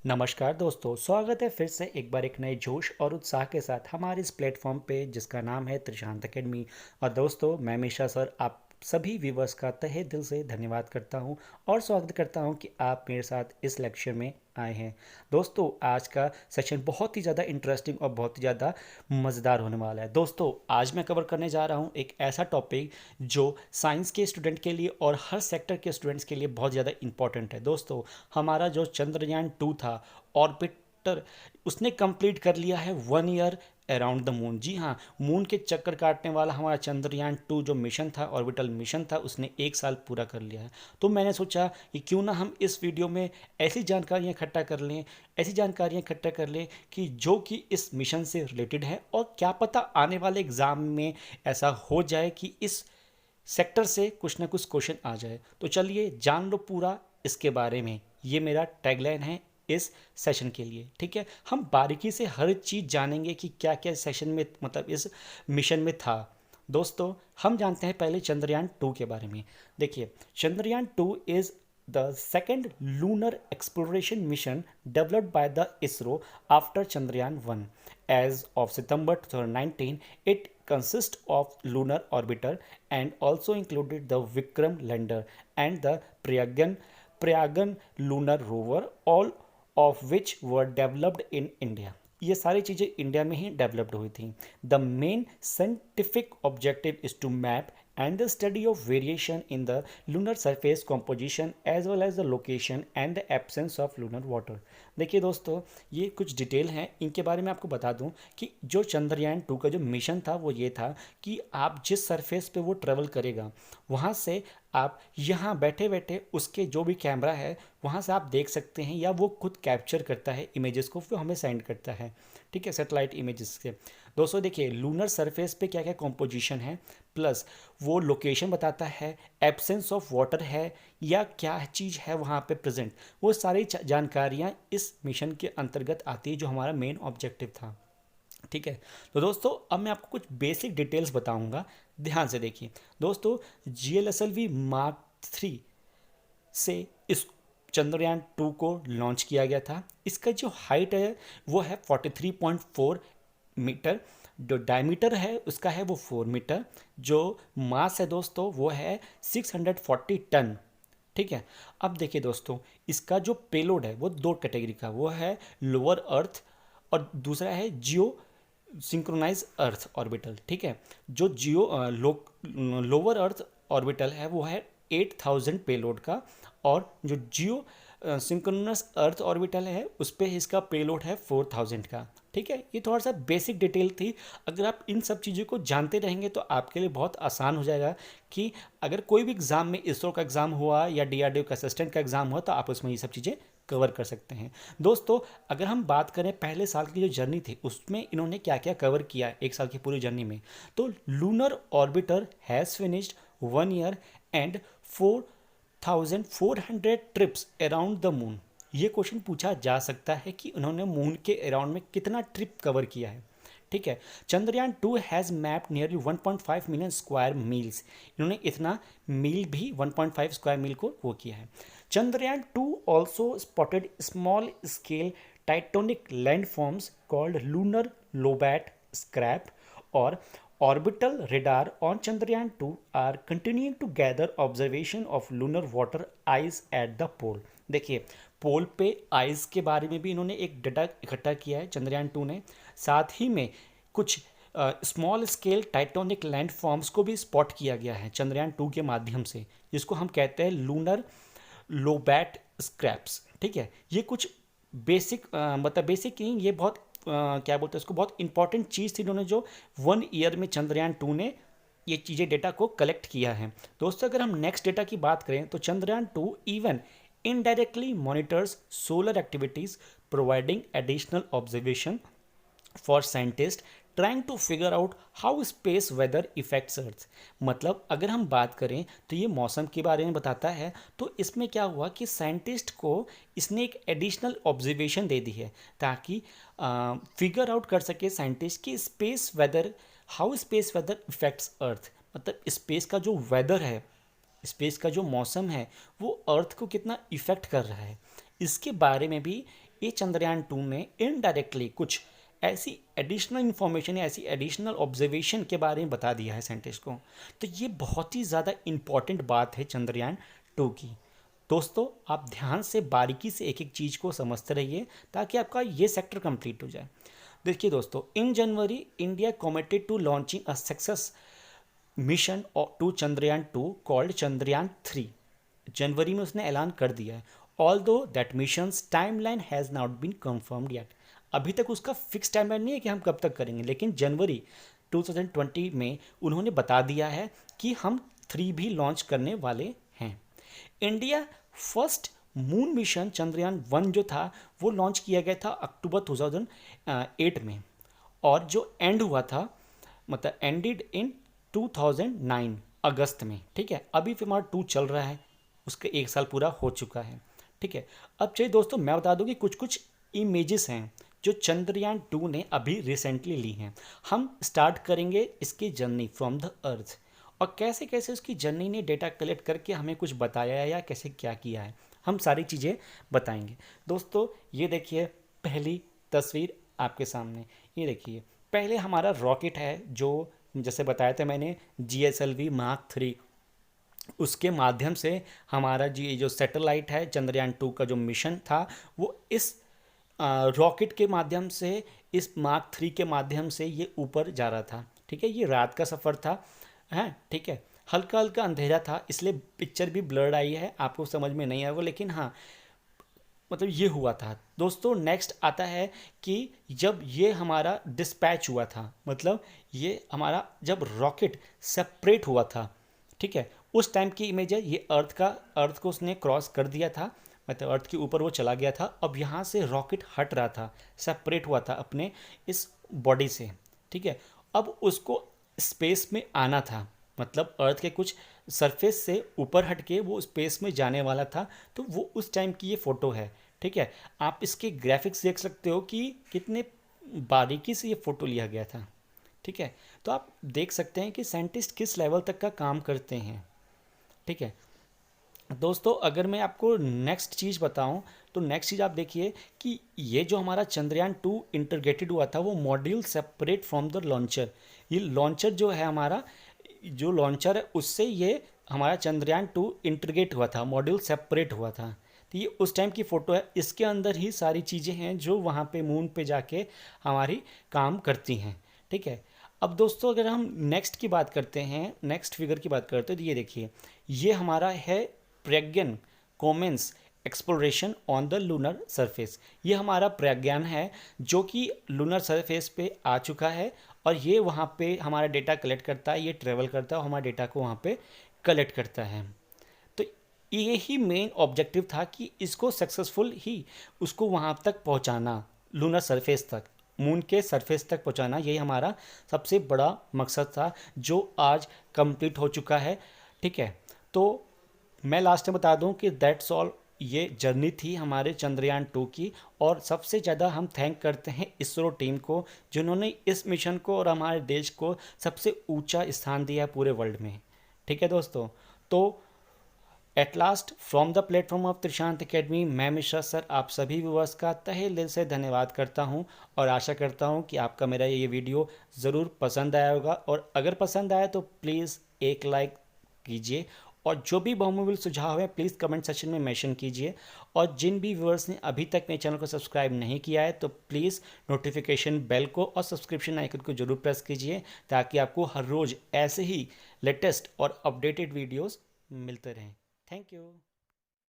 नमस्कार दोस्तों, स्वागत है फिर से एक बार एक नए जोश और उत्साह के साथ हमारे इस प्लेटफॉर्म पे जिसका नाम है त्रिशांत एकेडमी। और दोस्तों, मैं हमेशा सर आप सभी व्यूवर्स का तहे दिल से धन्यवाद करता हूं और स्वागत करता हूं कि आप मेरे साथ इस लेक्चर में आए हैं। दोस्तों, आज का सेशन बहुत ही ज़्यादा इंटरेस्टिंग और बहुत ही ज़्यादा मज़ेदार होने वाला है। दोस्तों, आज मैं कवर करने जा रहा हूं एक ऐसा टॉपिक जो साइंस के स्टूडेंट के लिए और हर सेक्टर के स्टूडेंट्स के लिए बहुत ज़्यादा इंपॉर्टेंट है। दोस्तों, हमारा जो चंद्रयान 2 था ऑर्बिटर, उसने कंप्लीट कर लिया है 1 ईयर अराउंड द मून। जी हाँ, मून के चक्कर काटने वाला हमारा चंद्रयान 2 जो मिशन था, ऑर्बिटल मिशन था, उसने 1 साल पूरा कर लिया है। तो मैंने सोचा कि क्यों ना हम इस वीडियो में ऐसी जानकारियाँ इकट्ठा कर लें, ऐसी जानकारियाँ इकट्ठा कर लें कि जो कि इस मिशन से रिलेटेड है, और क्या पता आने वाले एग्ज़ाम में ऐसा हो जाए कि इस सेक्टर से कुछ ना कुछ क्वेश्चन आ जाए। तो चलिए जान लो पूरा इसके बारे में। ये मेरा टैगलाइन है इस सेशन के लिए। ठीक है, हम बारीकी से हर चीज़ जानेंगे कि क्या क्या सेशन में, मतलब इस मिशन में था। दोस्तों, हम जानते हैं पहले चंद्रयान 2 के बारे में। देखिए, Chandrayaan 2 is the second lunar exploration mission developed by the ISRO after Chandrayaan 1. As of September 2019, it consists of lunar orbiter and also included the Vikram lander and the Prayagan lunar rover, all of which were developed in India. ये सारी चीज़ें India में ही developed हुई थी। The main scientific objective is to map and the study of variation in the lunar surface composition as well as the location and the absence of lunar water। देखिए दोस्तों, ये कुछ डिटेल हैं, इनके बारे में आपको बता दूं कि जो चंद्रयान 2 का जो मिशन था वो ये था कि आप जिस सरफेस पे वो ट्रेवल करेगा, वहाँ से आप यहाँ बैठे बैठे उसके जो भी कैमरा है वहाँ से आप देख सकते हैं, या वो खुद कैप्चर करता है इमेजेस को, वो हमें सेंड करता है। ठीक है, सैटेलाइट इमेजेस से। दोस्तों देखिए, लूनर सरफेस पे क्या क्या कॉम्पोजिशन है, प्लस वो लोकेशन बताता है, एब्सेंस ऑफ वाटर है या क्या चीज़ है वहाँ पे प्रेजेंट, वो सारी जानकारियाँ इस मिशन के अंतर्गत आती है जो हमारा मेन ऑब्जेक्टिव था। ठीक है, तो दोस्तों अब मैं आपको कुछ बेसिक डिटेल्स बताऊंगा, ध्यान से देखिए। दोस्तों, GLSLV Mark 3 से इस चंद्रयान 2 को लॉन्च किया गया था। इसका जो हाइट है वो है 43.4 मीटर, जो डायमीटर है उसका है वो 4 मीटर, जो मास है दोस्तों वो है 640 टन। ठीक है, अब देखिए दोस्तों, इसका जो पेलोड है वो दो कैटेगरी का, वो है लोअर अर्थ और दूसरा है जियो सिंक्रोनाइज अर्थ ऑर्बिटल। ठीक है, जो लोअर अर्थ ऑर्बिटल है वो है 8000 पेलोड का, और जो जियो सिंक्रोनस अर्थ ऑर्बिटल है उस पर इसका पेलोड है 4000 का। ठीक है, ये थोड़ा सा बेसिक डिटेल थी। अगर आप इन सब चीज़ों को जानते रहेंगे तो आपके लिए बहुत आसान हो जाएगा कि अगर कोई भी एग्ज़ाम में, इसरो का एग्ज़ाम हुआ या DRDO का असिस्टेंट का एग्ज़ाम हुआ, तो आप उसमें ये सब चीज़ें कवर कर सकते हैं। दोस्तों, अगर हम बात करें पहले साल की जो जर्नी थी उसमें इन्होंने क्या क्या कवर किया एक साल की पूरी जर्नी में, तो lunar orbiter has finished 1 year and 4400 trips around the moon. ये क्वेश्चन पूछा जा सकता है कि उन्होंने मून के अराउंड में कितना ट्रिप कवर किया है। ठीक है, Chandrayaan 2 has mapped nearly 1.5 million square meals. इन्होंने इतना मील भी 1.5 स्क्वायर मील को वो किया है। Chandrayaan 2 also spotted small scale tectonic landforms called lunar lobate scrap, or orbital radar on Chandrayaan 2 are continuing to gather observation of lunar water ice at the pole। देखिए, पोल पे ice के बारे में भी इन्होंने एक डाटा इकट्ठा किया है चंद्रयान 2 ने। साथ ही में कुछ स्मॉल स्केल टाइटोनिक लैंड फॉर्म्स को भी स्पॉट किया गया है चंद्रयान 2 के माध्यम से, जिसको हम कहते हैं लूनर लोबैट स्क्रैप्स। ठीक है, ये कुछ बेसिक मतलब बेसिक नहीं, ये बहुत क्या बोलते हैं इसको, बहुत इंपॉर्टेंट चीज़ थी इन्होंने जो 1 ईयर में चंद्रयान 2 ने ये चीज़ें डेटा को कलेक्ट किया है। दोस्तों, अगर हम नेक्स्ट डेटा की बात करें तो Chandrayaan 2 even indirectly monitors solar activities, providing additional observation for scientists trying to figure out how space weather affects earth। मतलब अगर हम बात करें तो ये मौसम के बारे में बताता है, तो इसमें क्या हुआ कि साइंटिस्ट को इसने एक एडिशनल ऑब्जर्वेशन दे दी है ताकि फिगर आउट कर सके साइंटिस्ट कि space weather, how space weather effects earth. मतलब स्पेस का जो वेदर है, स्पेस का जो मौसम है, वो अर्थ को कितना इफ़ेक्ट कर रहा है, इसके बारे में भी ये चंद्रयान 2 ने इनडायरेक्टली कुछ ऐसी एडिशनल इन्फॉर्मेशन या ऐसी एडिशनल ऑब्जर्वेशन के बारे में बता दिया है साइंटिस्ट को। तो ये बहुत ही ज़्यादा इम्पॉर्टेंट बात है चंद्रयान 2 की। दोस्तों आप ध्यान से बारीकी से एक एक चीज़ को समझते रहिए ताकि आपका ये सेक्टर कंप्लीट हो जाए। देखिए दोस्तों, in January India committed to launching a success mission to Chandrayaan 2 called Chandrayaan 3। जनवरी में उसने ऐलान कर दिया है। Although that missions timeline has not been confirmed yet. अभी तक उसका फिक्स टाइमलाइन नहीं है कि हम कब तक करेंगे, लेकिन जनवरी 2020 में उन्होंने बता दिया है कि हम 3 भी लॉन्च करने वाले हैं। India first moon mission Chandrayaan 1 जो था वो लॉन्च किया गया था अक्टूबर 2008 में, और जो एंड हुआ था मतलब एंडेड इन 2009 अगस्त में। ठीक है, अभी फिर हमारा 2 चल रहा है, उसके 1 साल पूरा हो चुका है। ठीक है, अब चलिए दोस्तों मैं बता दूं कि कुछ कुछ इमेजेस हैं जो चंद्रयान 2 ने अभी रिसेंटली ली हैं। हम स्टार्ट करेंगे इसकी जर्नी फ्रॉम द अर्थ और कैसे कैसे उसकी जर्नी ने डेटा कलेक्ट करके हमें कुछ बताया है या कैसे क्या किया है, हम सारी चीज़ें बताएंगे। दोस्तों ये देखिए पहली तस्वीर आपके सामने, ये देखिए पहले हमारा रॉकेट है जो जैसे बताया था मैंने GSLV मार्क 3, उसके माध्यम से हमारा जी जो सैटेलाइट है चंद्रयान 2 का जो मिशन था वो इस रॉकेट के माध्यम से, इस मार्क 3 के माध्यम से ये ऊपर जा रहा था। ठीक है, ये रात का सफ़र था है। ठीक है, हल्का हल्का अंधेरा था इसलिए पिक्चर भी ब्लर्ड आई है, आपको समझ में नहीं आएगा, लेकिन हाँ मतलब ये हुआ था। दोस्तों नेक्स्ट आता है कि जब ये हमारा डिस्पैच हुआ था, मतलब ये हमारा जब रॉकेट सेपरेट हुआ था, ठीक है, उस टाइम की इमेज है। ये अर्थ को उसने क्रॉस कर दिया था, मतलब अर्थ के ऊपर वो चला गया था। अब यहाँ से रॉकेट हट रहा था, सेपरेट हुआ था अपने इस बॉडी से। ठीक है, अब उसको स्पेस में आना था, मतलब अर्थ के कुछ सरफेस से ऊपर हट के वो स्पेस में जाने वाला था। तो वो उस टाइम की ये फ़ोटो है। ठीक है, आप इसके ग्राफिक्स देख सकते हो कि कितने बारीकी से ये फ़ोटो लिया गया था। ठीक है, तो आप देख सकते हैं कि साइंटिस्ट किस लेवल तक का काम करते हैं। ठीक है दोस्तों, अगर मैं आपको नेक्स्ट चीज़ बताऊं तो नेक्स्ट चीज़ आप देखिए कि ये जो हमारा चंद्रयान 2 इंटीग्रेटेड हुआ था वो module separate from the launcher. ये लॉन्चर जो है हमारा, जो लॉन्चर है उससे ये हमारा चंद्रयान 2 इंटीग्रेट हुआ था, मॉड्यूल सेपरेट हुआ था। तो ये उस टाइम की फ़ोटो है, इसके अंदर ही सारी चीज़ें हैं जो वहाँ पे मून पे जाके हमारी काम करती हैं। ठीक है, अब दोस्तों अगर हम नेक्स्ट की बात करते हैं, नेक्स्ट फिगर की बात करते हैं, तो ये देखिए ये हमारा है Pragyan commence exploration on the lunar surface. ये हमारा प्रज्ञान है जो कि लूनर सरफेस पे आ चुका है और ये वहाँ पे हमारा डेटा कलेक्ट करता है, ये ट्रेवल करता है और हमारे डेटा को वहाँ पे कलेक्ट करता है। तो ये ही मेन ऑब्जेक्टिव था कि इसको सक्सेसफुल ही उसको वहाँ तक पहुँचाना, लूनर सरफेस तक, मून के सरफेस तक पहुँचाना, यही हमारा सबसे बड़ा मकसद था जो आज कंप्लीट हो चुका है। ठीक है, तो मैं लास्ट में बता दूं कि दैट्स ऑल, ये जर्नी थी हमारे चंद्रयान 2 की। और सबसे ज़्यादा हम थैंक करते हैं इसरो टीम को जिन्होंने इस मिशन को और हमारे देश को सबसे ऊंचा स्थान दिया पूरे वर्ल्ड में। ठीक है दोस्तों, तो at last from the platform of Trishant academy, मैं मिश्रा सर आप सभी व्यूअर्स का तहे दिल से धन्यवाद करता हूं और आशा करता हूं कि आपका मेरा ये वीडियो ज़रूर पसंद आया होगा। और अगर पसंद आया तो प्लीज़ एक लाइक कीजिए और जो भी बहुमूल्य सुझाव है प्लीज़ कमेंट सेक्शन में मेंशन कीजिए। और जिन भी व्यूअर्स ने अभी तक मेरे चैनल को सब्सक्राइब नहीं किया है तो प्लीज़ नोटिफिकेशन बेल को और सब्सक्रिप्शन आइकन को जरूर प्रेस कीजिए ताकि आपको हर रोज़ ऐसे ही लेटेस्ट और अपडेटेड वीडियोस मिलते रहें। Thank you.